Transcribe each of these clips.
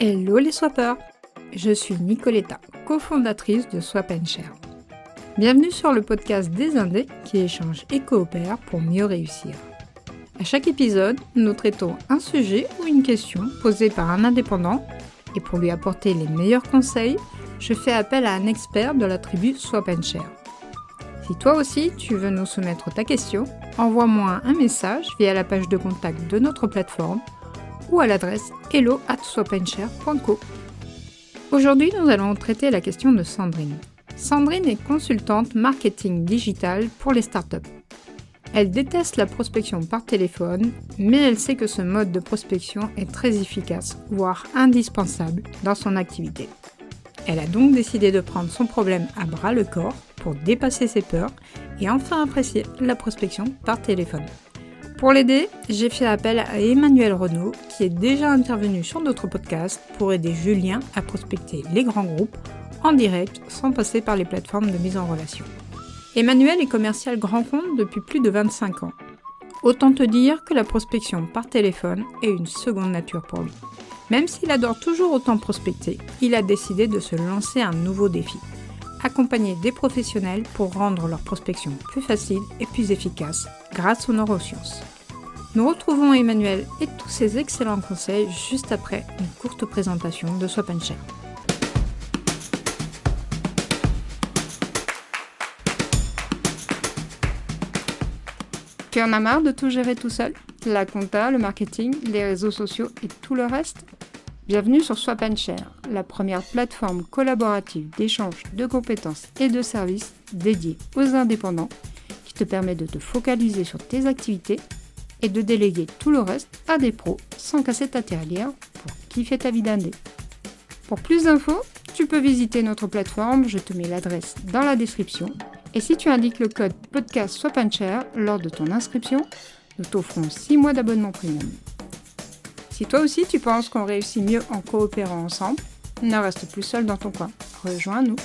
Hello les swappers! Je suis Nicoletta, cofondatrice de Swap & Share. Bienvenue sur le podcast des Indés qui échangent et coopèrent pour mieux réussir. À chaque épisode, nous traitons un sujet ou une question posée par un indépendant et pour lui apporter les meilleurs conseils, je fais appel à un expert de la tribu Swap & Share. Si toi aussi tu veux nous soumettre ta question, envoie-moi un message via la page de contact de notre plateforme ou à l'adresse hello@swapandshare.co. Aujourd'hui, nous allons traiter la question de Sandrine. Sandrine est consultante marketing digital pour les startups. Elle déteste la prospection par téléphone, mais elle sait que ce mode de prospection est très efficace, voire indispensable dans son activité. Elle a donc décidé de prendre son problème à bras le corps pour dépasser ses peurs et enfin apprécier la prospection par téléphone. Pour l'aider, j'ai fait appel à Emmanuel Renaud, qui est déjà intervenu sur notre podcast pour aider Julien à prospecter les grands groupes en direct sans passer par les plateformes de mise en relation. Emmanuel est commercial grand compte depuis plus de 25 ans. Autant te dire que la prospection par téléphone est une seconde nature pour lui. Même s'il adore toujours autant prospecter, il a décidé de se lancer un nouveau défi. Accompagner des professionnels pour rendre leur prospection plus facile et plus efficace grâce aux neurosciences. Nous retrouvons Emmanuel et tous ses excellents conseils juste après une courte présentation de Swap & Share. Tu en as marre de tout gérer tout seul? La compta, le marketing, les réseaux sociaux et tout le reste? Bienvenue sur Swap & Share, la première plateforme collaborative d'échange de compétences et de services dédiée aux indépendants qui te permet de te focaliser sur tes activités et de déléguer tout le reste à des pros sans casser ta tirelire pour kiffer ta vie d'indé. Pour plus d'infos, tu peux visiter notre plateforme, je te mets l'adresse dans la description. Et si tu indiques le code podcast Swap & Share lors de ton inscription, nous t'offrons 6 mois d'abonnement premium. Si toi aussi tu penses qu'on réussit mieux en coopérant ensemble, ne reste plus seul dans ton coin. Rejoins-nous.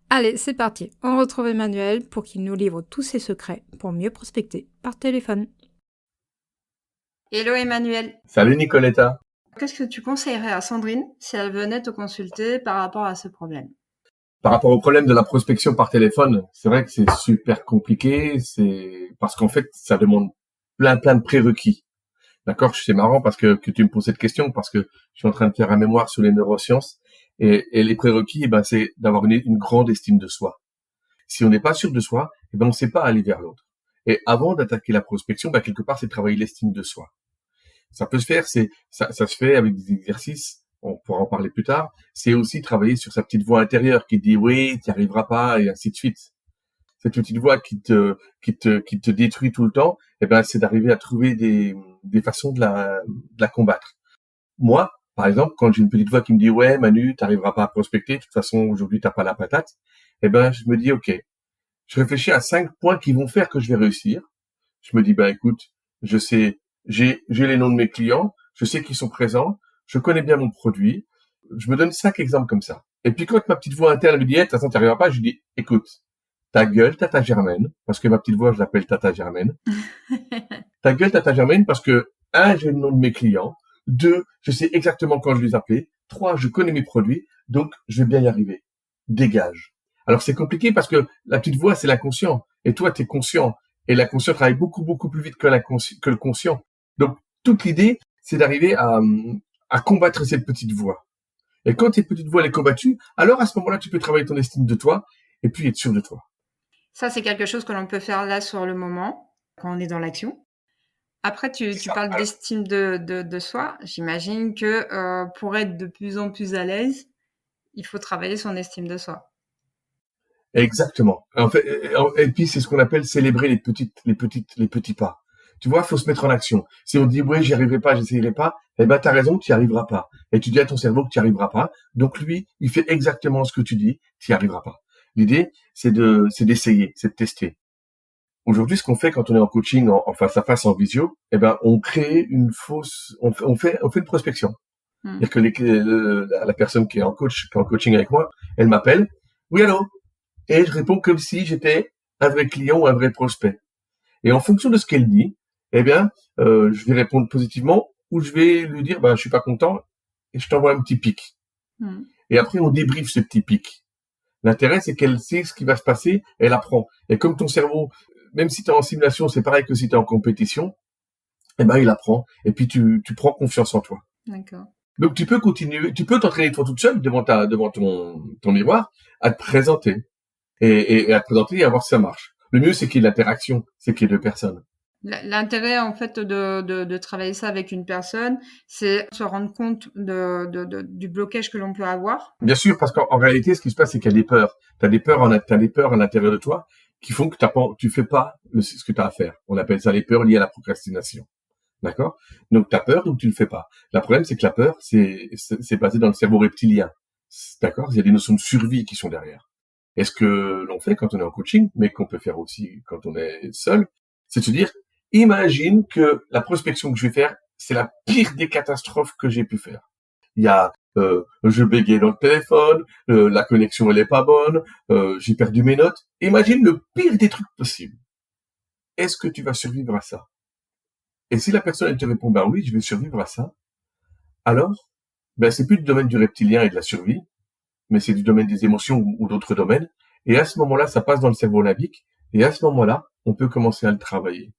Allez, c'est parti. On retrouve Emmanuel pour qu'il nous livre tous ses secrets pour mieux prospecter par téléphone. Hello Emmanuel. Salut Nicoletta. Qu'est-ce que tu conseillerais à Sandrine si elle venait te consulter par rapport à ce problème? Par rapport au problème de la prospection par téléphone, c'est vrai que c'est super compliqué, c'est parce qu'en fait, ça demande plein de prérequis. D'accord? C'est marrant parce que tu me poses cette question parce que je suis en train de faire un mémoire sur les neurosciences et les prérequis, c'est d'avoir une grande estime de soi. Si on n'est pas sûr de soi, on ne sait pas aller vers l'autre. Et avant d'attaquer la prospection, quelque part, c'est travailler l'estime de soi. Ça peut se faire, ça se fait avec des exercices. On pourra en parler plus tard. C'est aussi travailler sur sa petite voix intérieure qui dit oui, tu n'y arriveras pas et ainsi de suite. Cette petite voix qui te détruit tout le temps, c'est d'arriver à trouver des façons de la combattre. Moi, par exemple, quand j'ai une petite voix qui me dit ouais, Manu, t'arriveras pas à prospecter, de toute façon, aujourd'hui, t'as pas la patate, je me dis ok. Je réfléchis à 5 points qui vont faire que je vais réussir. Je me dis, écoute, je sais, j'ai les noms de mes clients, je sais qu'ils sont présents, je connais bien mon produit. Je me donne 5 exemples comme ça. Et puis quand ma petite voix interne me dit, de toute façon, t'arriveras pas, je dis, écoute, ta gueule, Tata Germaine, parce que ma petite voix, je l'appelle Tata Germaine. Ta gueule, Tata Germaine, parce que, 1, j'ai le nom de mes clients. 2, je sais exactement quand je les appelle. 3, je connais mes produits, donc je vais bien y arriver. Dégage. Alors c'est compliqué parce que la petite voix, c'est l'inconscient. Et toi, t'es conscient. Et l'inconscient travaille beaucoup, beaucoup plus vite que le conscient. Donc, toute l'idée, c'est d'arriver à combattre cette petite voix. Et quand cette petite voix elle est combattue, alors à ce moment-là, tu peux travailler ton estime de toi et puis être sûr de toi. Ça, c'est quelque chose que l'on peut faire là sur le moment, quand on est dans l'action. Après, tu parles d'estime de soi. J'imagine que pour être de plus en plus à l'aise, il faut travailler son estime de soi. Exactement. En fait, et puis c'est ce qu'on appelle célébrer les petits pas. Tu vois, faut se mettre en action. Si on dit ouais, j'y arriverai pas, j'essayerai pas, t'as raison, tu n'y arriveras pas. Et tu dis à ton cerveau que tu n'y arriveras pas. Donc lui, il fait exactement ce que tu dis, tu n'y arriveras pas. L'idée, c'est d'essayer, c'est de tester. Aujourd'hui, ce qu'on fait quand on est en coaching, en face à face, en visio, on crée on fait une prospection. C'est-à-dire que la personne qui est en coaching avec moi, elle m'appelle. Oui, allô? Et je réponds comme si j'étais un vrai client ou un vrai prospect. Et en fonction de ce qu'elle dit, eh bien, je vais répondre positivement ou je vais lui dire, je suis pas content et je t'envoie un petit pic. Et après, on débriefe ce petit pic. L'intérêt, c'est qu'elle sait ce qui va se passer, elle apprend. Et comme ton cerveau, même si tu es en simulation, c'est pareil que si tu es en compétition, il apprend. Et puis, tu prends confiance en toi. D'accord. Donc, tu peux continuer, tu peux t'entraîner toi toute seule devant ton miroir à te présenter. Et à te présenter et à voir si ça marche. Le mieux, c'est qu'il y ait de l'interaction, c'est qu'il y ait deux personnes. L'intérêt, en fait, de travailler ça avec une personne, c'est se rendre compte du blocage que l'on peut avoir. Bien sûr, parce qu'en réalité, ce qui se passe, c'est qu'il y a des peurs. T'as des peurs à l'intérieur de toi qui font que tu fais pas ce que t'as à faire. On appelle ça les peurs liées à la procrastination. D'accord? Donc, t'as peur, donc tu le fais pas. Le problème, c'est que la peur, c'est basé dans le cerveau reptilien. D'accord? Il y a des notions de survie qui sont derrière. Et ce que l'on fait quand on est en coaching, mais qu'on peut faire aussi quand on est seul, c'est de se dire, imagine que la prospection que je vais faire, c'est la pire des catastrophes que j'ai pu faire. Il y a, je bégaye dans le téléphone, la connexion elle est pas bonne, j'ai perdu mes notes. Imagine le pire des trucs possibles. Est-ce que tu vas survivre à ça? Et si la personne elle te répond, oui, je vais survivre à ça, alors, c'est plus du domaine du reptilien et de la survie, mais c'est du domaine des émotions ou d'autres domaines. Et à ce moment-là, ça passe dans le cerveau limbique. Et à ce moment-là, on peut commencer à le travailler.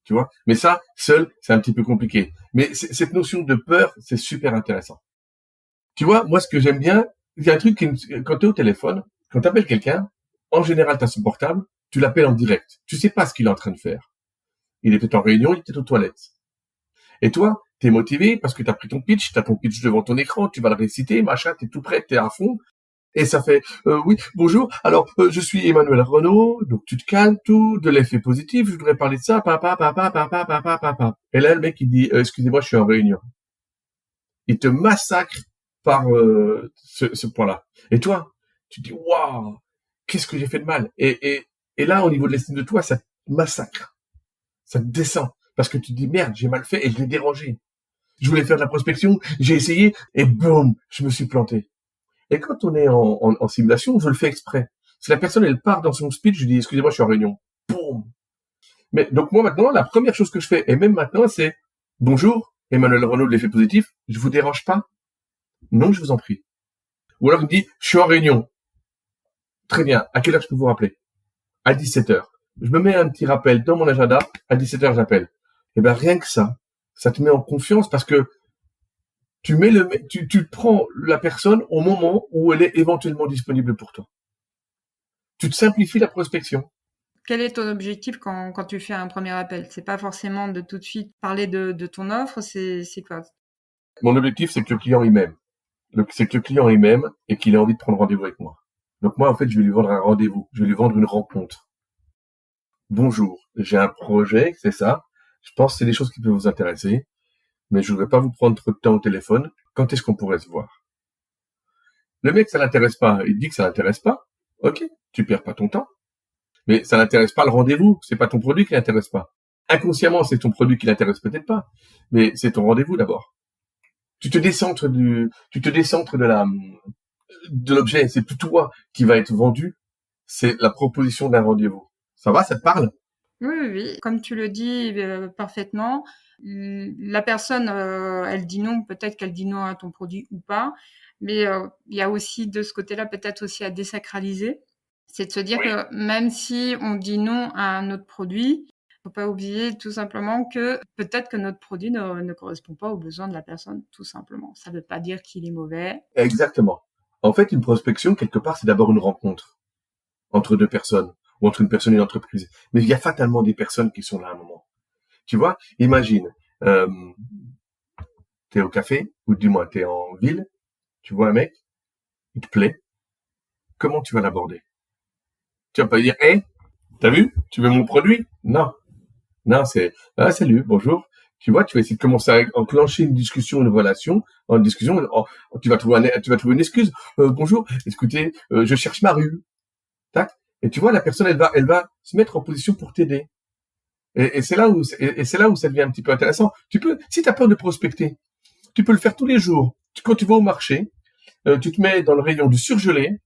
Tu vois? Mais ça, seul, c'est un petit peu compliqué. Mais cette notion de peur, c'est super intéressant. Tu vois, moi, ce que j'aime bien, il y a un truc quand tu es au téléphone, quand tu appelles quelqu'un, en général, tu as son portable, tu l'appelles en direct. Tu sais pas ce qu'il est en train de faire. Il est peut-être en réunion, il est peut-être aux toilettes. Et toi, t'es motivé parce que t'as pris ton pitch, t'as ton pitch devant ton écran, tu vas le réciter, machin, t'es tout prêt, t'es à fond. Et ça fait, oui, bonjour, alors, je suis Emmanuel Renaud, donc tu te calmes, tout, de l'effet positif, je voudrais parler de ça, papa. Et là, le mec, il dit, excusez-moi, je suis en réunion. Il te massacre par ce point-là. Et toi, tu te dis, waouh, qu'est-ce que j'ai fait de mal? Et là, au niveau de l'estime de toi, ça te massacre. Ça te descend. Parce que tu te dis, merde, j'ai mal fait et je l'ai dérangé. Je voulais faire de la prospection, j'ai essayé et boum, je me suis planté. Et quand on est en simulation, je le fais exprès. Si la personne, elle part dans son speech, je dis, excusez-moi, je suis en réunion. Boum. Mais donc moi maintenant, la première chose que je fais, et même maintenant, c'est, bonjour, Emmanuel Renaud de l'effet positif, je vous dérange pas? Non, je vous en prie. Ou alors il me dit, je suis en réunion. Très bien, à quelle heure je peux vous rappeler? À 17h. Je me mets un petit rappel dans mon agenda, à 17h j'appelle. Et rien que ça te met en confiance parce que tu prends la personne au moment où elle est éventuellement disponible pour toi. Tu te simplifies la prospection. Quel est ton objectif quand tu fais un premier appel? C'est pas forcément de tout de suite parler de ton offre, c'est quoi? Mon objectif, c'est que le client il m'aime. C'est que le client il m'aime et qu'il ait envie de prendre rendez-vous avec moi. Donc moi, en fait, je vais lui vendre un rendez-vous. Je vais lui vendre une rencontre. Bonjour, j'ai un projet, c'est ça. Je pense que c'est des choses qui peuvent vous intéresser. Mais je voudrais pas vous prendre trop de temps au téléphone. Quand est-ce qu'on pourrait se voir? Le mec, ça l'intéresse pas. Il dit que ça l'intéresse pas. Ok, tu perds pas ton temps. Mais ça n'intéresse pas le rendez-vous. C'est pas ton produit qui l'intéresse pas. Inconsciemment, c'est ton produit qui l'intéresse peut-être pas. Mais c'est ton rendez-vous d'abord. Tu te décentres de l'objet. C'est plus toi qui va être vendu. C'est la proposition d'un rendez-vous. Ça va, ça te parle? Oui. Comme tu le dis parfaitement, la personne, elle dit non, peut-être qu'elle dit non à ton produit ou pas, mais il y a aussi de ce côté-là peut-être aussi à désacraliser. C'est de se dire que même si on dit non à un autre produit, faut pas oublier tout simplement que peut-être que notre produit ne correspond pas aux besoins de la personne, tout simplement. Ça veut pas dire qu'il est mauvais. Exactement. En fait, une prospection, quelque part, c'est d'abord une rencontre entre deux personnes ou entre une personne et une entreprise. Mais il y a fatalement des personnes qui sont là à un moment. Tu vois, imagine, t'es au café, ou du moins t'es en ville, tu vois un mec, il te plaît, comment tu vas l'aborder? Tu vas pas dire, hey, t'as vu? Tu veux mon produit? Non, c'est, salut, bonjour. Tu vois, tu vas essayer de commencer à enclencher une discussion, une relation, tu vas trouver une excuse. Bonjour, écoutez, je cherche ma rue. Tac. Et tu vois, la personne, elle va se mettre en position pour t'aider. Et c'est là où ça devient un petit peu intéressant. Si t'as peur de prospecter, tu peux le faire tous les jours. Quand tu vas au marché, tu te mets dans le rayon du surgelé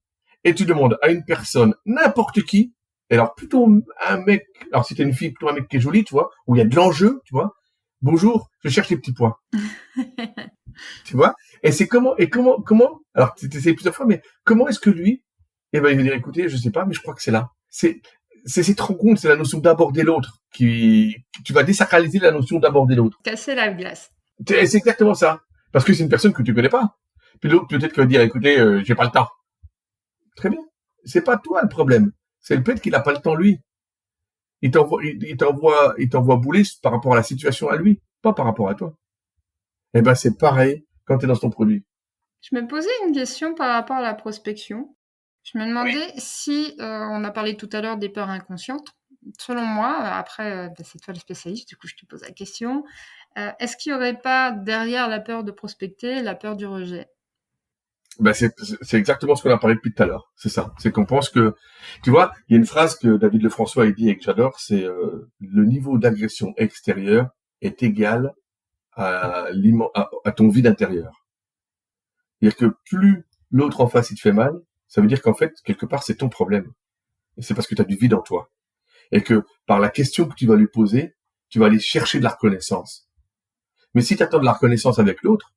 et tu demandes à une personne, n'importe qui, Et alors, plutôt un mec, alors si t'es une fille, plutôt un mec qui est joli, tu vois, où il y a de l'enjeu, tu vois. Bonjour, je cherche les petits pois. Tu vois? Et c'est comment, alors, t'essayes plusieurs fois, mais comment est-ce que lui, il va dire, écoutez, je sais pas, mais je crois que c'est là. C'est cette rencontre, c'est la notion d'aborder l'autre tu vas désacraliser la notion d'aborder l'autre. Casser la glace. C'est exactement ça. Parce que c'est une personne que tu connais pas. Puis l'autre, peut-être qu'il va dire, écoutez, j'ai pas le temps. Très bien. C'est pas toi le problème. C'est le fait qu'il a pas le temps, lui. Il t'envoie bouler par rapport à la situation à lui, pas par rapport à toi. Eh ben, c'est pareil quand t'es dans ton produit. Je me posais une question par rapport à la prospection. Je me demandais si, on a parlé tout à l'heure des peurs inconscientes. Selon moi, après, c'est toi le spécialiste, du coup je te pose la question. Est-ce qu'il n'y aurait pas derrière la peur de prospecter, la peur du rejet? Ben c'est exactement ce qu'on a parlé depuis tout à l'heure. C'est ça. C'est qu'on pense que, tu vois, il y a une phrase que David Lefrançois a dit et que j'adore, c'est le niveau d'agression extérieure est égal à ton vide intérieur. C'est-à-dire que plus l'autre en face il te fait mal, ça veut dire qu'en fait quelque part c'est ton problème. Et c'est parce que tu as du vide en toi. Et que par la question que tu vas lui poser, tu vas aller chercher de la reconnaissance. Mais si tu attends de la reconnaissance avec l'autre,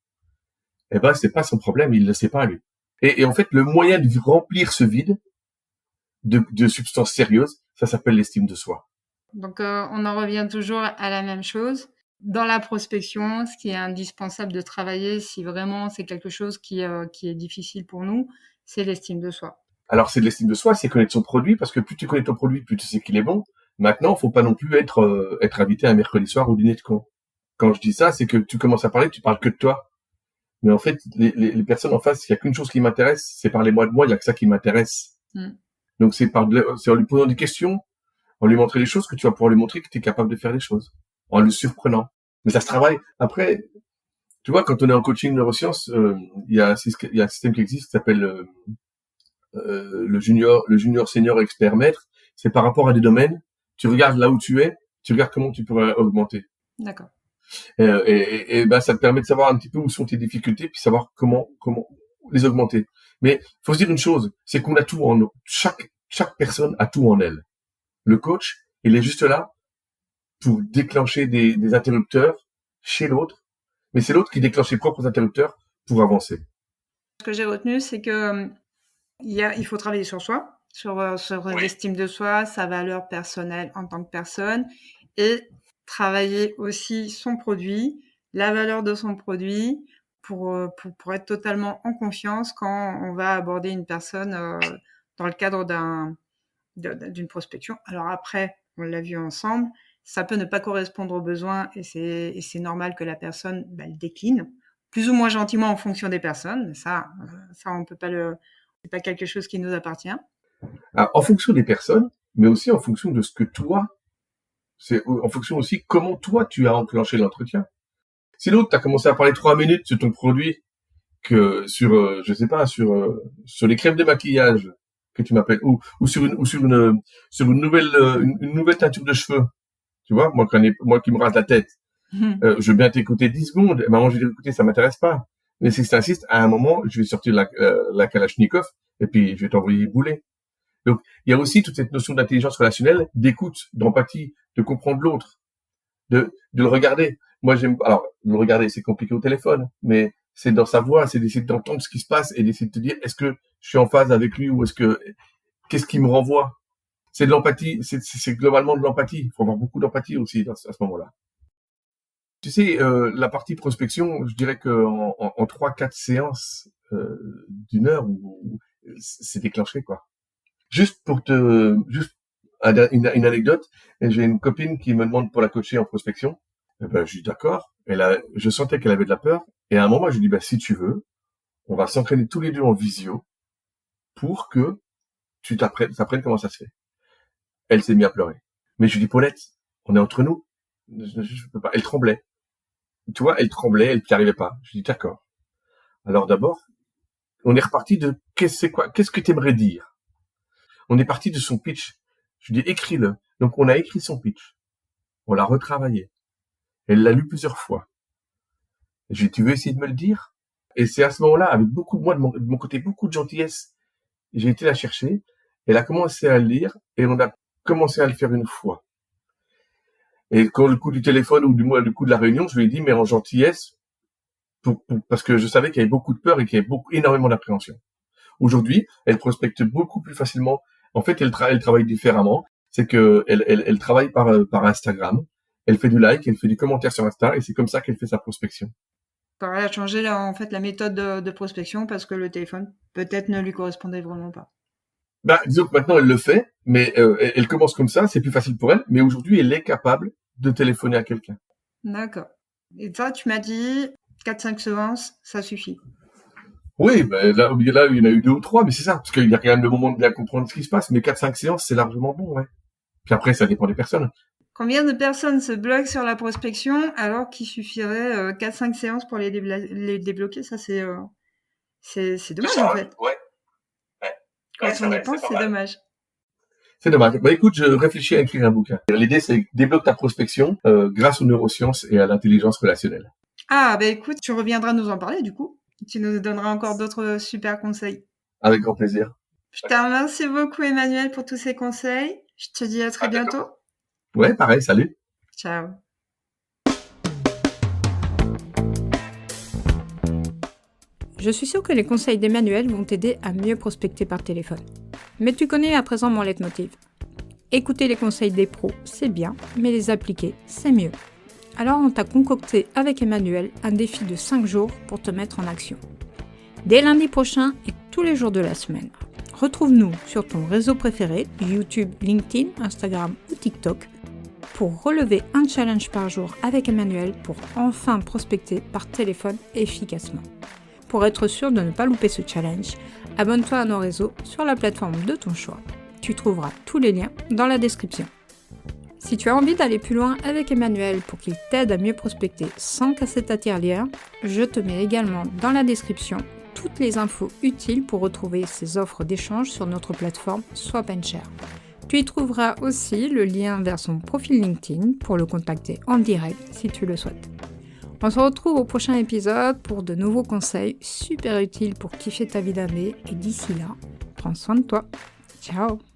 eh ben c'est pas son problème, il le sait pas lui. Et en fait, le moyen de remplir ce vide de substances sérieuses, ça s'appelle l'estime de soi. Donc on en revient toujours à la même chose. Dans la prospection, ce qui est indispensable de travailler, si vraiment c'est quelque chose qui est difficile pour nous, c'est l'estime de soi. Alors c'est de l'estime de soi, c'est connaître son produit, parce que plus tu connais ton produit, plus tu sais qu'il est bon. Maintenant, faut pas non plus être invité un mercredi soir au dîner de con. Quand je dis ça, c'est que tu commences à parler, tu parles que de toi. Mais en fait, les personnes en face, il y a qu'une chose qui m'intéresse, c'est parler-moi de moi, il y a que ça qui m'intéresse. Donc c'est en lui posant des questions, en lui montrant des choses que tu vas pouvoir lui montrer que tu es capable de faire des choses, en le surprenant. Mais ça se travaille. Après, tu vois, quand on est en coaching neurosciences, il y a un système qui existe qui s'appelle le junior, senior, expert, maître. C'est par rapport à des domaines. Tu regardes là où tu es, tu regardes comment tu pourrais augmenter. D'accord. Et ben ça te permet de savoir un petit peu où sont tes difficultés, puis savoir comment les augmenter. Mais faut se dire une chose, c'est qu'on a tout en nous. Chaque personne a tout en elle. Le coach, il est juste là pour déclencher des interrupteurs chez l'autre, mais c'est l'autre qui déclenche ses propres interrupteurs pour avancer. Ce que j'ai retenu, c'est que il faut travailler sur soi, sur l'estime de soi, sa valeur personnelle en tant que personne, et travailler aussi son produit, la valeur de son produit, pour être totalement en confiance quand on va aborder une personne dans le cadre d'une prospection. Alors après, on l'a vu ensemble, ça peut ne pas correspondre aux besoins et c'est normal que la personne le décline, plus ou moins gentiment en fonction des personnes. Mais ça on peut pas c'est pas quelque chose qui nous appartient. Alors, en fonction des personnes, mais aussi en fonction de ce que toi, c'est en fonction aussi comment toi tu as enclenché l'entretien. Si l'autre t'as commencé à parler 3 minutes sur ton produit, que sur je sais pas sur les crèmes de maquillage que tu m'appelles ou sur une nouvelle teinture de cheveux, tu vois, moi qui me rase la tête, je veux bien t'écouter 10 secondes, et maman je vais écouter, ça m'intéresse pas. Mais si tu insistes, à un moment je vais sortir la Kalachnikov et puis je vais t'envoyer bouler. Donc il y a aussi toute cette notion d'intelligence relationnelle, d'écoute, d'empathie, de comprendre l'autre, de le regarder. Moi alors le regarder c'est compliqué au téléphone, mais c'est dans sa voix, c'est d'essayer d'entendre ce qui se passe et d'essayer de te dire est-ce que je suis en phase avec lui ou qu'est-ce qui me renvoie. C'est de l'empathie, c'est globalement de l'empathie. Il faut avoir beaucoup d'empathie aussi à ce moment-là. Tu sais, la partie prospection, je dirais que en 3-4 séances d'une heure, c'est déclenché quoi. Juste une anecdote, j'ai une copine qui me demande pour la coacher en prospection. Eh ben, je dis d'accord. Je sentais qu'elle avait de la peur. Et à un moment, je lui dis, si tu veux, on va s'entraîner tous les deux en visio pour que tu t'apprennes comment ça se fait. Elle s'est mise à pleurer. Mais je lui dis, Paulette, on est entre nous. Je peux pas. Elle tremblait. Tu vois, elle tremblait, elle n'y arrivait pas. Je lui dis, d'accord. Alors d'abord, on est reparti de qu'est-ce que tu aimerais dire? On est parti de son pitch. Je lui dis, écris-le. Donc on a écrit son pitch. On l'a retravaillé. Elle l'a lu plusieurs fois. Je lui dis, tu veux essayer de me le dire? Et c'est à ce moment-là, avec beaucoup de mon côté, beaucoup de gentillesse, j'ai été la chercher. Elle a commencé à le lire et on a commencé à le faire une fois. Et quand le coup du téléphone ou du moins le coup de la réunion, je lui ai dit, mais en gentillesse, parce que je savais qu'il y avait beaucoup de peur et qu'il y avait énormément d'appréhension. Aujourd'hui, elle prospecte beaucoup plus facilement. En fait, elle travaille différemment. C'est que elle travaille par Instagram. Elle fait du like, elle fait du commentaire sur Insta, et c'est comme ça qu'elle fait sa prospection. Elle a changé la méthode de prospection parce que le téléphone peut-être ne lui correspondait vraiment pas. Disons que maintenant elle le fait, mais elle commence comme ça, c'est plus facile pour elle. Mais aujourd'hui, elle est capable de téléphoner à quelqu'un. D'accord. Et ça, tu m'as dit 4-5 séances, ça suffit. Oui, là, il y en a eu 2 ou 3, mais c'est ça, parce qu'il y a quand même le moment de bien comprendre ce qui se passe, mais 4-5 séances, c'est largement bon, ouais. Puis après, ça dépend des personnes. Combien de personnes se bloquent sur la prospection alors qu'il suffirait 4-5 séances pour les débloquer? Ça, c'est dommage, en fait. Ouais. Quand on y pense, c'est dommage. C'est dommage. Écoute, je réfléchis à écrire un bouquin. L'idée, c'est débloque ta prospection grâce aux neurosciences et à l'intelligence relationnelle. Ah, écoute, tu reviendras nous en parler, du coup. Tu nous donneras encore d'autres super conseils. Avec grand plaisir. Je te remercie beaucoup, Emmanuel, pour tous ces conseils. Je te dis à très bientôt. Ouais, pareil, salut. Ciao. Je suis sûre que les conseils d'Emmanuel vont t'aider à mieux prospecter par téléphone. Mais tu connais à présent mon leitmotiv. Écouter les conseils des pros, c'est bien, mais les appliquer, c'est mieux. Alors on t'a concocté avec Emmanuel un défi de 5 jours pour te mettre en action. Dès lundi prochain et tous les jours de la semaine, retrouve-nous sur ton réseau préféré, YouTube, LinkedIn, Instagram ou TikTok, pour relever un challenge par jour avec Emmanuel pour enfin prospecter par téléphone efficacement. Pour être sûr de ne pas louper ce challenge, abonne-toi à nos réseaux sur la plateforme de ton choix. Tu trouveras tous les liens dans la description. Si tu as envie d'aller plus loin avec Emmanuel pour qu'il t'aide à mieux prospecter sans casser ta tirelire, je te mets également dans la description toutes les infos utiles pour retrouver ses offres d'échange sur notre plateforme Swap & Share. Tu y trouveras aussi le lien vers son profil LinkedIn pour le contacter en direct si tu le souhaites. On se retrouve au prochain épisode pour de nouveaux conseils super utiles pour kiffer ta vie d'année et d'ici là, prends soin de toi. Ciao!